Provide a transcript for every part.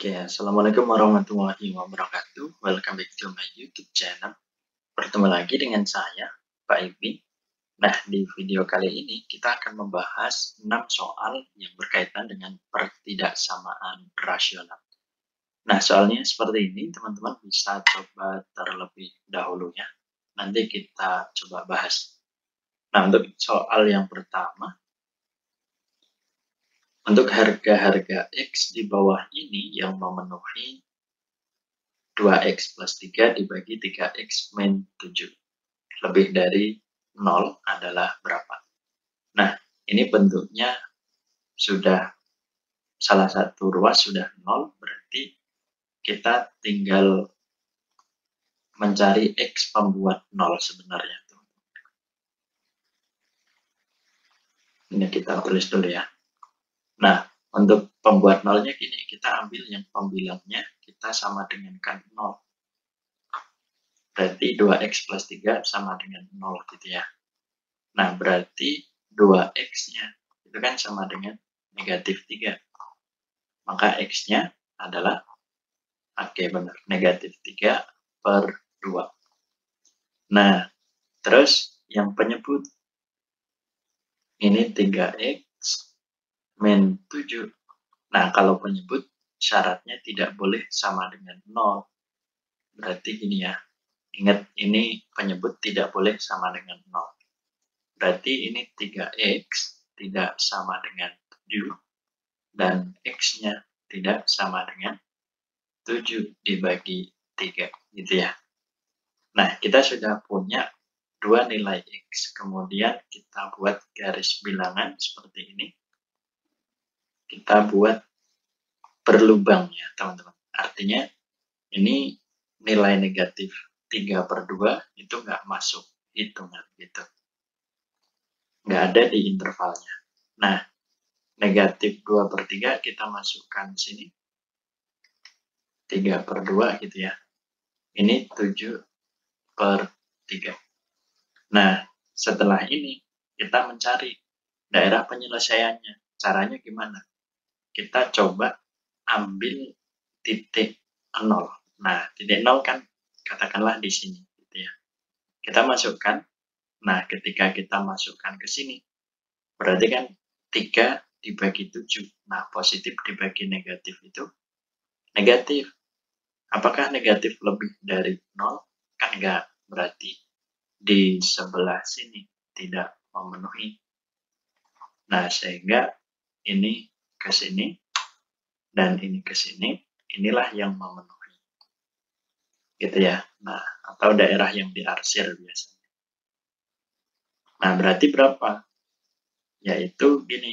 Oke, Assalamualaikum warahmatullahi wabarakatuh. Welcome back to my YouTube channel. Bertemu lagi dengan saya, Pak Ibi. Nah, di video kali ini kita akan membahas 6 soal yang berkaitan dengan pertidaksamaan rasional. Nah, soalnya seperti ini, teman-teman bisa coba terlebih dahulu ya. Nanti kita coba bahas. Nah, untuk soal yang pertama, untuk harga-harga X di bawah ini yang memenuhi 2X plus 3 dibagi 3X min 7. Lebih dari 0 adalah berapa? Nah, ini bentuknya sudah salah satu ruas sudah 0, berarti kita tinggal mencari X pembuat 0 sebenarnya. Ini kita tulis dulu ya. Nah, untuk pembuat 0-nya gini, kita ambil yang pembilangnya, kita sama dengankan 0. Berarti 2X plus 3 sama dengan 0 gitu ya. Nah, berarti 2X-nya itu kan sama dengan negatif 3. Maka X-nya adalah, oke benar, negatif 3 per 2. Nah, terus yang penyebut, ini 3X min 7. Nah, kalau penyebut syaratnya tidak boleh sama dengan 0. Berarti gini ya, ingat ini penyebut tidak boleh sama dengan 0. Berarti ini 3X tidak sama dengan 7, dan X-nya tidak sama dengan 7 dibagi 3, gitu ya. Nah, kita sudah punya dua nilai X, kemudian kita buat garis bilangan seperti ini. Kita buat berlubang ya, teman-teman. Artinya, ini nilai negatif 3 per 2 itu nggak masuk hitungan, gitu. Nggak ada di intervalnya. Nah, negatif 2 per 3 kita masukkan sini. 3 per 2 gitu ya. Ini 7 per 3. Nah, setelah ini kita mencari daerah penyelesaiannya. Caranya gimana? Kita coba ambil titik 0. Nah, titik 0 kan katakanlah di sini gitu ya. Kita masukkan. Nah, ketika kita masukkan ke sini, berarti kan 3 dibagi 7. Nah, positif dibagi negatif itu negatif. Apakah negatif lebih dari 0? Kan enggak. Berarti di sebelah sini tidak memenuhi. Nah, sehingga ini ke sini dan ini ke sini, inilah yang memenuhi. Gitu ya. Nah, atau daerah yang diarsir biasanya. Nah, berarti berapa? Yaitu gini,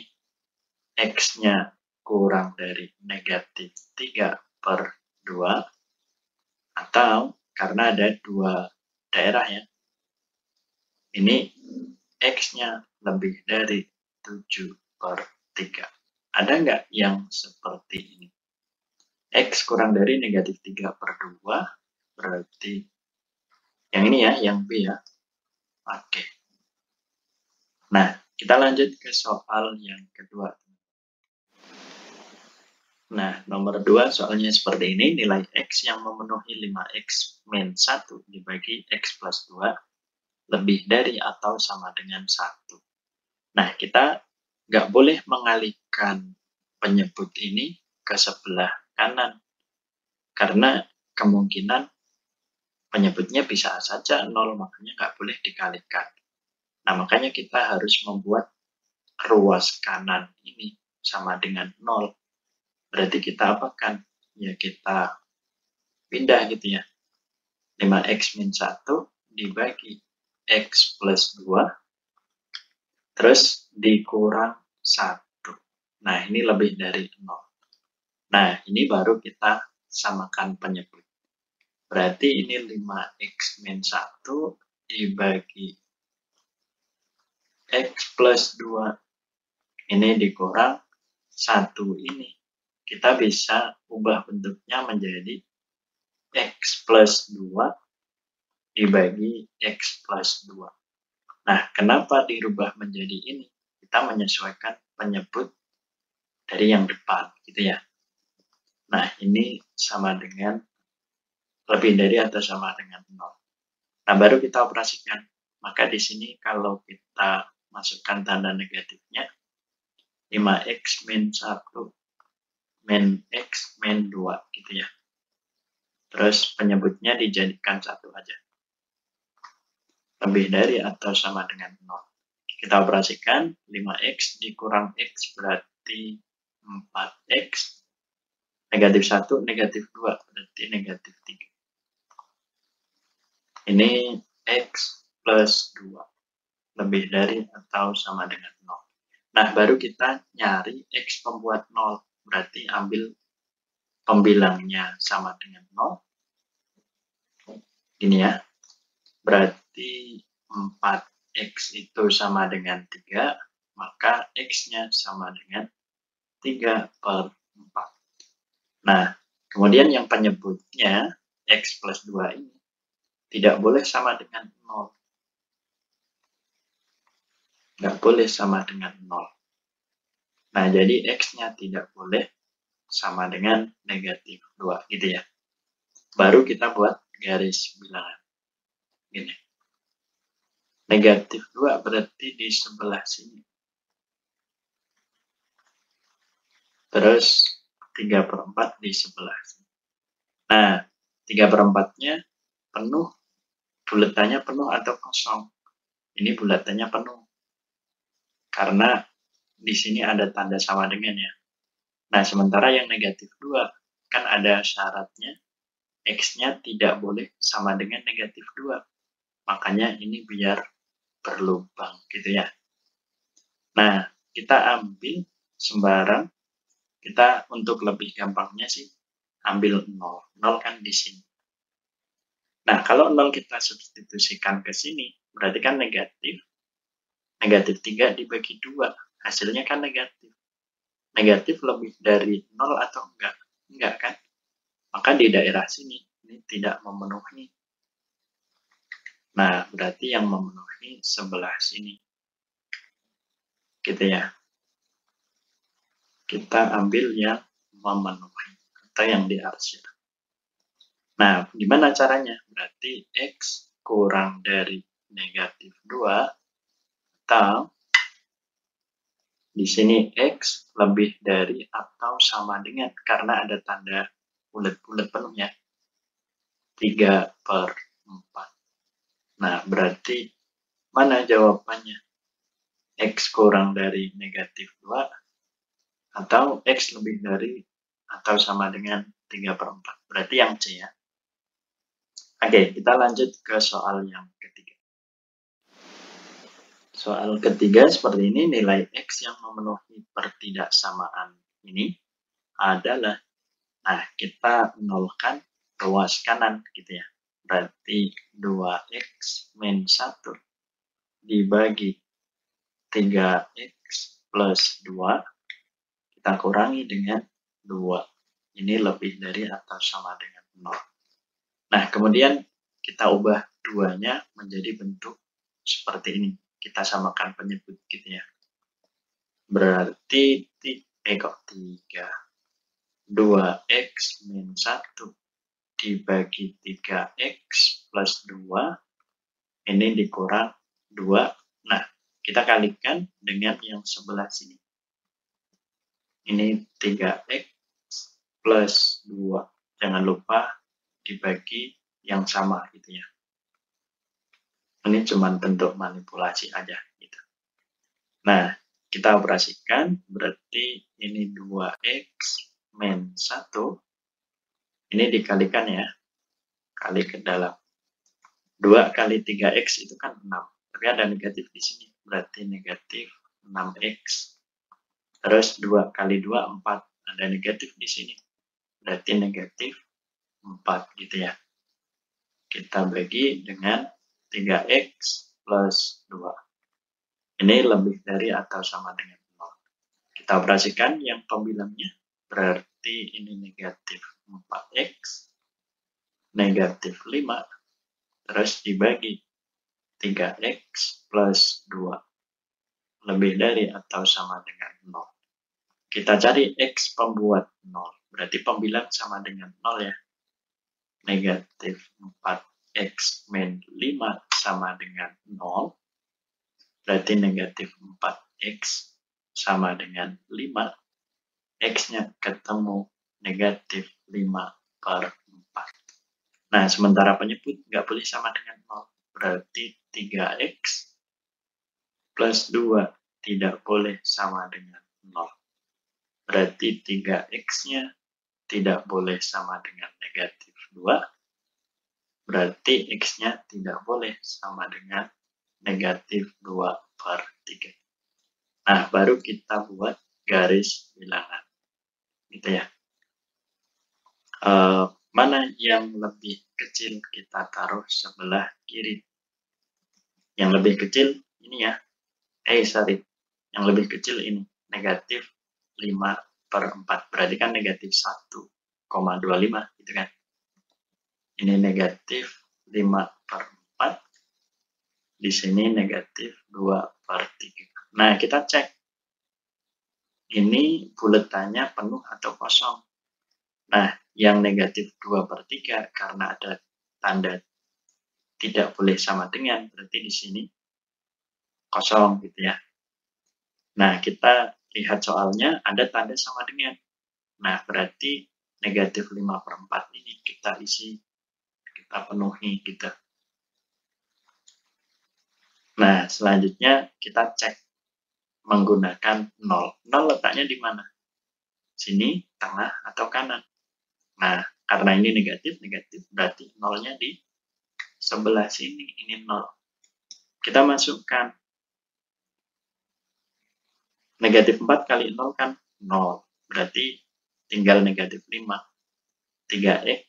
X-nya kurang dari negatif 3 per 2, atau karena ada dua daerah ya, ini X-nya lebih dari 7 per 3. Ada nggak yang seperti ini? X kurang dari negatif 3 per 2, berarti yang ini ya, yang B ya. Oke. Nah, kita lanjut ke soal yang kedua. Nah, nomor 2 soalnya seperti ini, nilai X yang memenuhi 5X min 1 dibagi X plus 2 lebih dari atau sama dengan 1. Nah, kita nggak boleh mengalihkan penyebut ini ke sebelah kanan, karena kemungkinan penyebutnya bisa saja 0, makanya nggak boleh dikalikan. Nah, makanya kita harus membuat ruas kanan ini sama dengan 0. Berarti kita apakan? Ya, kita pindah gitu ya. 5X min 1 dibagi X plus 2, terus dikurang 1. Nah, ini lebih dari 0. Nah, ini baru kita samakan penyebut. Berarti ini 5X min 1 dibagi X plus 2. Ini dikurang 1 ini. Kita bisa ubah bentuknya menjadi X plus 2 dibagi X plus 2. Nah, kenapa dirubah menjadi ini? Kita menyesuaikan penyebut dari yang depan, gitu ya. Nah, ini sama dengan lebih dari atau sama dengan 0. Nah, baru kita operasikan. Maka di sini kalau kita masukkan tanda negatifnya, 5x min 1 min x min 2 gitu ya. Terus penyebutnya dijadikan 1 aja. Lebih dari atau sama dengan 0. Kita operasikan 5x dikurang x berarti 4x. Negatif 1, negatif 2 berarti negatif 3. Ini x plus 2. Lebih dari atau sama dengan 0. Nah, baru kita nyari x pembuat 0. Berarti ambil pembilangnya sama dengan 0. Ini ya. Berarti 4x itu sama dengan 3. Maka x-nya sama dengan 3 per 4. Nah, kemudian yang penyebutnya x plus 2 ini tidak boleh sama dengan 0. Nggak boleh sama dengan 0. Nah, jadi x-nya tidak boleh sama dengan negatif 2, gitu ya. Baru kita buat garis bilangan. Gini. Negatif 2 berarti di sebelah sini. Terus 3/4 di sebelah sini. Nah, 3/4-nya penuh, bulatannya penuh atau kosong? Ini bulatannya penuh. Karena di sini ada tanda sama dengan ya. Nah, sementara yang negatif 2, kan ada syaratnya, x-nya tidak boleh sama dengan negatif 2. Makanya ini biar berlubang, gitu ya. Nah, kita ambil sembarang, kita untuk lebih gampangnya sih, ambil 0. 0 kan di sini. Nah, kalau 0 kita substitusikan ke sini, berarti kan negatif. Negatif 3 dibagi 2, hasilnya kan negatif. Negatif lebih dari 0 atau enggak? Enggak kan? Maka di daerah sini, ini tidak memenuhi. Nah, berarti yang memenuhi sebelah sini. Gitu ya. Kita ambil yang memenuhi, atau yang diarsir. Nah, gimana caranya? Berarti x kurang dari negatif 2, atau di sini x lebih dari atau sama dengan, karena ada tanda bulat-bulat penuhnya, 3/4. Nah, berarti mana jawabannya? X kurang dari negatif 2, atau X lebih dari atau sama dengan 3/4. Berarti yang C ya. Oke, kita lanjut ke soal yang ketiga. Soal ketiga seperti ini, nilai X yang memenuhi pertidaksamaan ini adalah, nah kita nolkan ruas kanan gitu ya. Berarti 2x min 1 dibagi 3x plus 2, kita kurangi dengan 2. Ini lebih dari atau sama dengan 0. Nah, kemudian kita ubah 2-nya menjadi bentuk seperti ini. Kita samakan penyebut gitu ya. Berarti 3. 2x min 1 dibagi 3x plus 2. Ini dikurang 2. Nah, kita kalikan dengan yang sebelah sini. Ini 3x plus 2. Jangan lupa dibagi yang sama gitu ya. Ini cuma bentuk manipulasi aja gitu. Nah, kita operasikan, berarti ini 2x min 1. Ini dikalikan ya. Kali ke dalam. 2 kali 3x itu kan 6. Tapi ada negatif di sini. Berarti negatif 6x. Terus 2 kali 2, 4. Ada negatif di sini. Berarti negatif 4 gitu ya. Kita bagi dengan 3x plus 2. Ini lebih dari atau sama dengan 0. Kita operasikan yang pembilangnya. Berarti ini negatif 4x. Negatif 5. Terus dibagi 3x plus 2. Lebih dari atau sama dengan 0. Kita cari x pembuat 0. berarti pembilang sama dengan 0 ya. Negatif 4x min 5 sama dengan 0, berarti negatif 4x sama dengan 5, x-nya ketemu negatif 5 per 4. Nah, sementara penyebut nggak boleh sama dengan 0, berarti 3x plus 2 tidak boleh sama dengan 0. Berarti 3x-nya tidak boleh sama dengan negatif 2, berarti x-nya tidak boleh sama dengan negatif 2 per 3. Nah, baru kita buat garis bilangan. Gitu ya. Mana yang lebih kecil kita taruh sebelah kiri. Yang lebih kecil ini ya. Yang lebih kecil ini. Negatif 5 per 4. Berarti kan negatif 1,25 gitu kan. Ini negatif 5 per 4. Di sini negatif 2 per 3. Nah, kita cek. Ini buletannya penuh atau kosong. Nah, yang negatif 2 per 3 karena ada tanda tidak boleh sama dengan, berarti di sini kosong gitu ya. Nah, kita lihat soalnya ada tanda sama dengan. Nah, berarti negatif 5 per 4 ini kita isi, kita penuhi gitu. Nah, selanjutnya kita cek menggunakan 0. 0 letaknya di mana? Sini, tengah, atau kanan? Nah, karena ini negatif, berarti 0-nya di sebelah sini, ini 0. Kita masukkan negatif 4 kali 0 kan 0. Berarti tinggal negatif 5. 3x,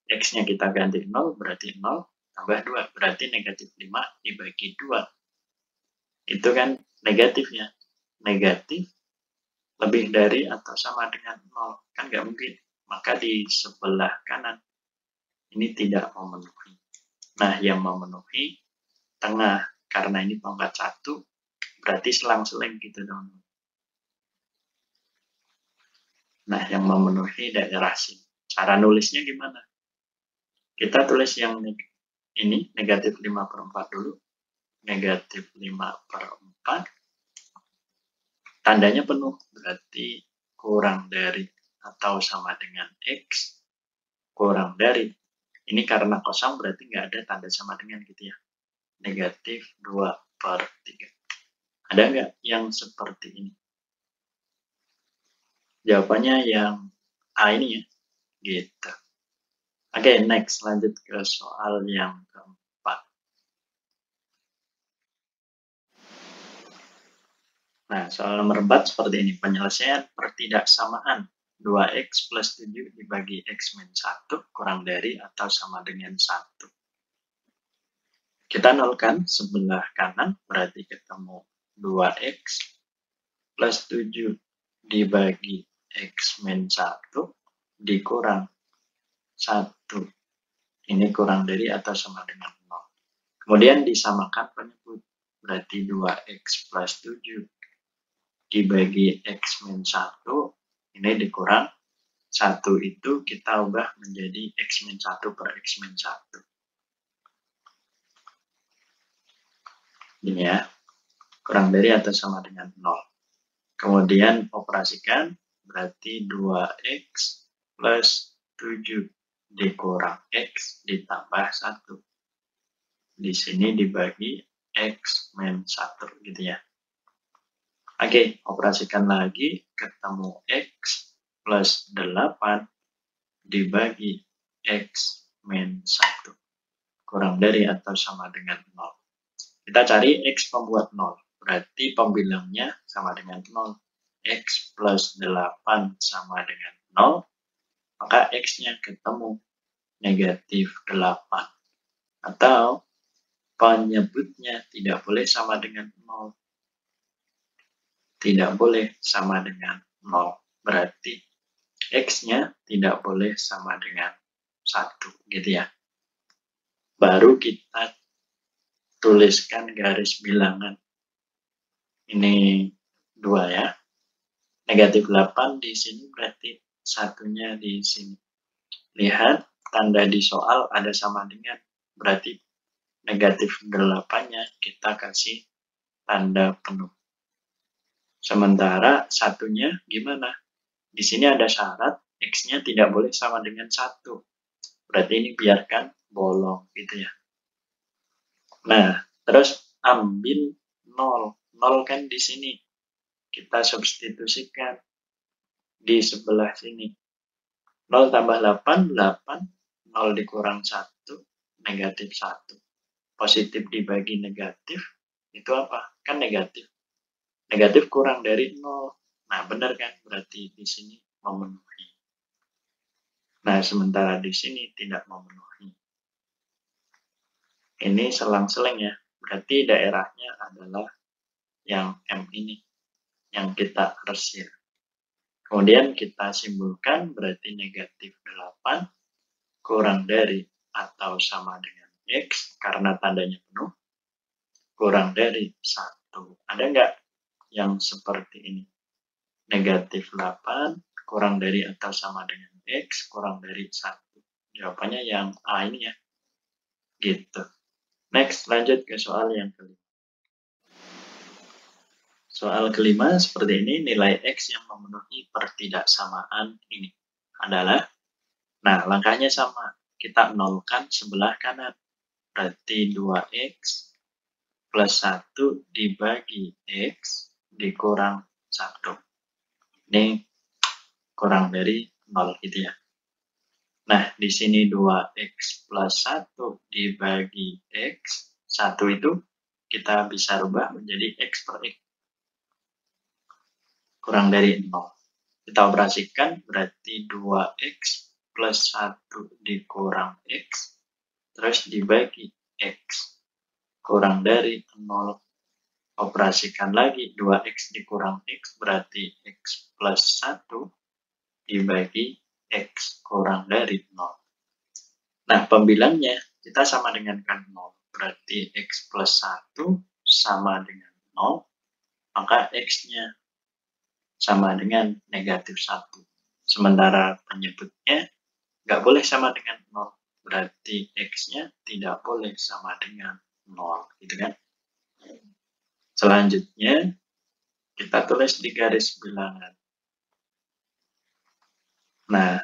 x-nya kita ganti 0, berarti 0 tambah 2. Berarti negatif 5 dibagi 2. Itu kan negatifnya. Negatif lebih dari atau sama dengan 0. Kan nggak mungkin. Maka di sebelah kanan ini tidak memenuhi. Nah, yang memenuhi tengah. Karena ini pangkat 1, berarti selang-seling gitu dong. Nah, yang memenuhi daerah sini. Cara nulisnya gimana? Kita tulis yang ini, negatif 5 per 4 dulu. Negatif 5 per 4. Tandanya penuh, berarti kurang dari atau sama dengan X. Kurang dari. Ini karena kosong berarti nggak ada tanda sama dengan gitu ya. Negatif 2 per 3. Ada nggak yang seperti ini? Jawabannya yang A ini ya. Gitu. Oke, next. Lanjut ke soal yang keempat. Nah, soal nomor 4 seperti ini. Penyelesaian pertidaksamaan 2x plus 7 dibagi x min 1 kurang dari atau sama dengan 1. Kita nolkan sebelah kanan, berarti ketemu 2x plus 7 dibagi x min 1 dikurang 1. Ini kurang dari atau sama dengan 0. Kemudian disamakan penyebut, berarti 2x plus 7 dibagi x min 1, ini dikurang 1 itu kita ubah menjadi x min 1 per x min 1. Ini ya, kurang dari atau sama dengan 0. Kemudian operasikan, berarti 2x plus 7 dikurang x ditambah 1. Di sini dibagi x min 1 gitu ya. Oke, operasikan lagi, ketemu x plus 8 dibagi x min 1. Kurang dari atau sama dengan 0. Kita cari x pembuat 0. Berarti pembilangnya sama dengan 0. X plus 8 sama dengan 0. Maka x-nya ketemu negatif 8. Atau penyebutnya tidak boleh sama dengan 0. Tidak boleh sama dengan 0. Berarti x-nya tidak boleh sama dengan 1. Gitu ya. Baru kita tuliskan garis bilangan. Ini 2 ya. Negatif 8 di sini berarti satunya di sini. Lihat, tanda di soal ada sama dengan, berarti negatif 8-nya kita kasih tanda penuh. Sementara satunya gimana? Di sini ada syarat, X-nya tidak boleh sama dengan 1. Berarti ini biarkan bolong gitu ya. Nah, terus ambil 0. 0 kan di sini. Kita substitusikan di sebelah sini. 0 tambah 8, 8. 0 dikurang 1, negatif 1. Positif dibagi negatif, itu apa? Kan negatif. Negatif kurang dari 0. Nah, benar kan? Berarti di sini memenuhi. Nah, sementara di sini tidak memenuhi. Ini selang-seling ya. Berarti daerahnya adalah yang M ini, yang kita resir. Kemudian kita simpulkan berarti negatif 8 kurang dari atau sama dengan X karena tandanya penuh, kurang dari 1. Ada nggak yang seperti ini? Negatif 8 kurang dari atau sama dengan X kurang dari 1. Jawabannya yang A ini ya. Gitu. Next, lanjut ke soal yang kelima. Soal kelima seperti ini, nilai X yang memenuhi pertidaksamaan ini adalah, nah langkahnya sama, kita nolkan sebelah kanan, berarti 2X plus 1 dibagi X dikurang 1. Ini kurang dari 0 gitu ya. Nah, di sini 2X plus 1 dibagi X, 1 itu kita bisa rubah menjadi X per X. Kurang dari 0. Kita operasikan berarti 2X plus 1 dikurang X, terus dibagi X. Kurang dari 0. Operasikan lagi 2X dikurang X, berarti X plus 1 dibagi X kurang dari 0. Nah, pembilangnya kita sama dengan kan 0. Berarti X plus 1 sama dengan 0, maka X-nya sama dengan negatif 1. Sementara penyebutnya nggak boleh sama dengan 0. Berarti X-nya tidak boleh sama dengan 0. Gitu kan? Selanjutnya, kita tulis di garis bilangan. Nah,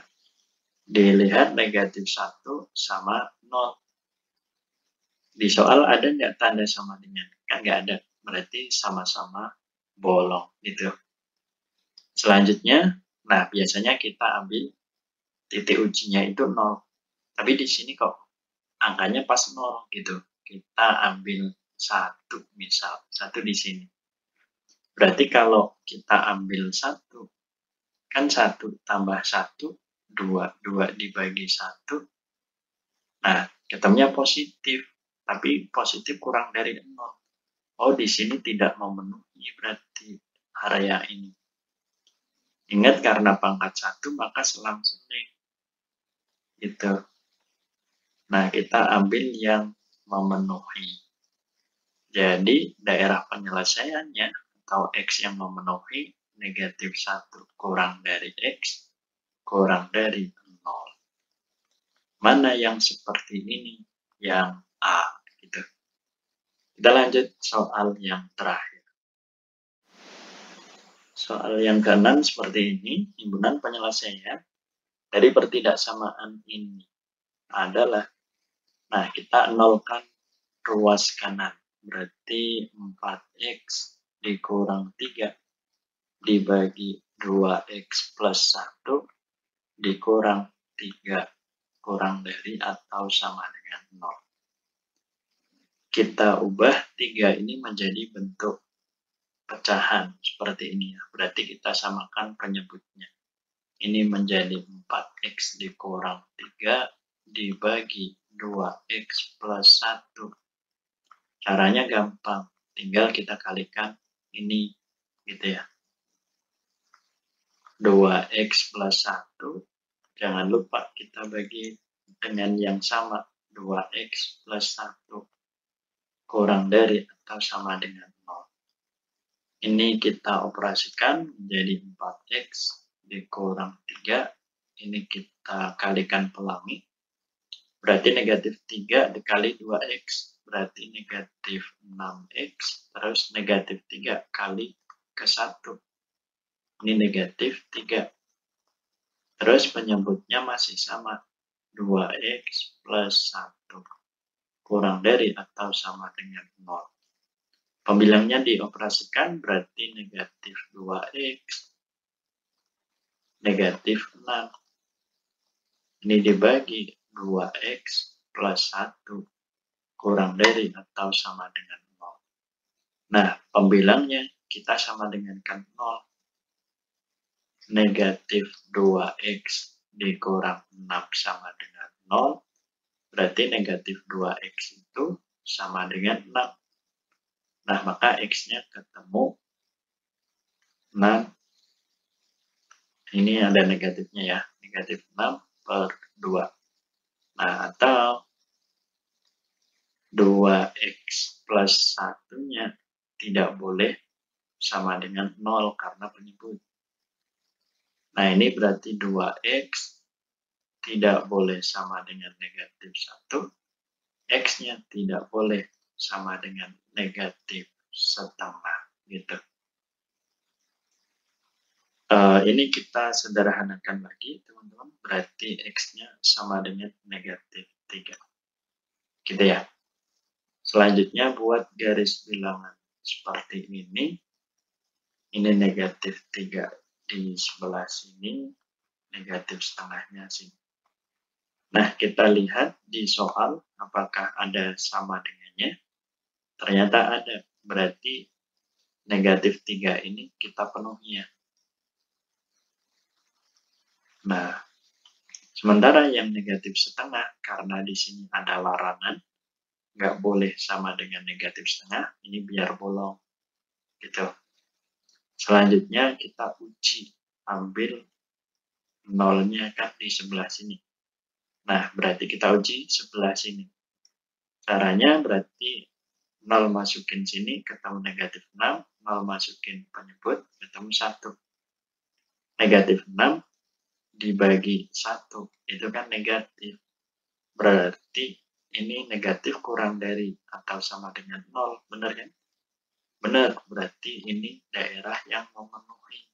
dilihat negatif 1 sama 0. Di soal ada nggak tanda sama dengan? Kan nggak ada. Berarti sama-sama bolong. Gitu. Selanjutnya, nah biasanya kita ambil titik ujinya itu 0. Tapi di sini kok angkanya pas 0 gitu. Kita ambil 1 misal, 1 di sini. Berarti kalau kita ambil 1, kan 1 tambah 1, 2. 2 dibagi 1. Nah, ketemunya positif. Tapi positif kurang dari 0. Oh, di sini tidak memenuhi berarti area ini. Ingat karena pangkat 1 maka selang-seling. Gitu. Nah, kita ambil yang memenuhi. Jadi, daerah penyelesaiannya atau X yang memenuhi negatif 1 kurang dari X kurang dari 0. Mana yang seperti ini? Yang A. Gitu. Kita lanjut soal yang terakhir. Soal yang ke-6 seperti ini, himpunan penyelesaian dari pertidaksamaan ini adalah, nah kita nolkan ruas kanan, berarti 4X dikurang 3 dibagi 2X plus 1 dikurang 3 kurang dari atau sama dengan 0. Kita ubah 3 ini menjadi bentuk pecahan seperti ini ya. Berarti kita samakan penyebutnya. Ini menjadi 4X dikurang 3 dibagi 2X plus 1. Caranya gampang. Tinggal kita kalikan ini gitu ya. 2X plus 1. Jangan lupa kita bagi dengan yang sama. 2X plus 1 kurang dari atau sama dengan 0. Ini kita operasikan menjadi 4X dikurang 3, ini kita kalikan pelangi, berarti negatif 3 dikali 2x, berarti negatif 6x, terus negatif 3 kali ke 1, ini negatif 3. Terus penyebutnya masih sama, 2x plus 1, kurang dari atau sama dengan 0. Pembilangnya dioperasikan berarti negatif 2x, negatif 6. Ini dibagi 2x plus 1, kurang dari atau sama dengan 0. Nah, pembilangnya kita sama dengan kan 0. Negatif 2x dikurang 6 sama dengan 0, berarti negatif 2x itu sama dengan 6. Nah, maka x-nya ketemu 6. Ini ada negatifnya ya, negatif 6 per 2. Nah, atau 2x plus 1-nya tidak boleh sama dengan 0 karena penyebut. Nah, ini berarti 2x tidak boleh sama dengan negatif 1. X-nya tidak boleh sama dengan negatif setengah. Gitu. Ini kita sederhanakan lagi, teman-teman. Berarti X-nya sama dengan negatif 3. Gitu ya. Selanjutnya buat garis bilangan seperti ini. Ini negatif 3 di sebelah sini, negatif setengahnya sini. Nah, kita lihat di soal apakah ada sama dengannya. Ternyata ada. Berarti negatif 3 ini kita penuhi ya. Nah, sementara yang negatif setengah, karena di sini ada larangan, nggak boleh sama dengan negatif setengah, ini biar bolong. Gitu. Selanjutnya kita uji, ambil nolnya kan di sebelah sini. Nah, berarti kita uji sebelah sini. Caranya berarti 0 masukin sini, ketemu negatif 6, 0 masukin penyebut, ketemu 1. Negatif 6 dibagi 1, itu kan negatif. Berarti ini negatif kurang dari atau sama dengan 0, benar kan? Benar, berarti ini daerah yang memenuhi.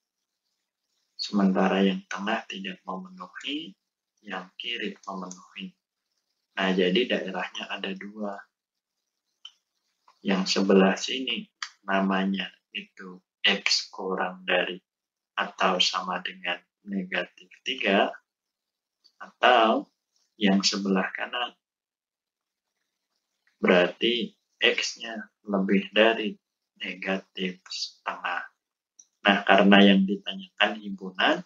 Sementara yang tengah tidak memenuhi, yang kiri memenuhi. Nah, jadi daerahnya ada 2. Yang sebelah sini namanya itu X kurang dari atau sama dengan negatif 3, atau yang sebelah kanan berarti X-nya lebih dari negatif setengah. Nah, karena yang ditanyakan himpunan,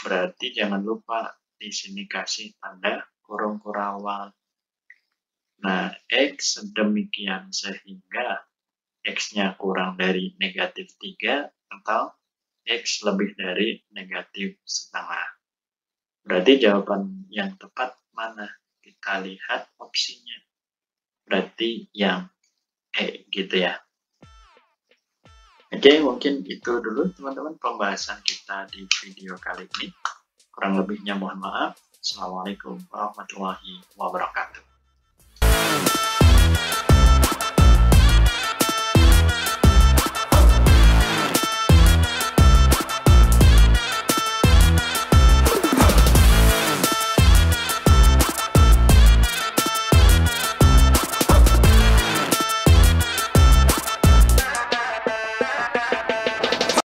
berarti jangan lupa di sini kasih tanda kurung kurawal. Nah, X sedemikian sehingga X-nya kurang dari negatif 3 atau X lebih dari negatif setengah. Berarti jawaban yang tepat mana? Kita lihat opsinya. Berarti yang E gitu ya. Oke, mungkin itu dulu teman-teman pembahasan kita di video kali ini. Kurang lebihnya mohon maaf. Assalamualaikum warahmatullahi wabarakatuh.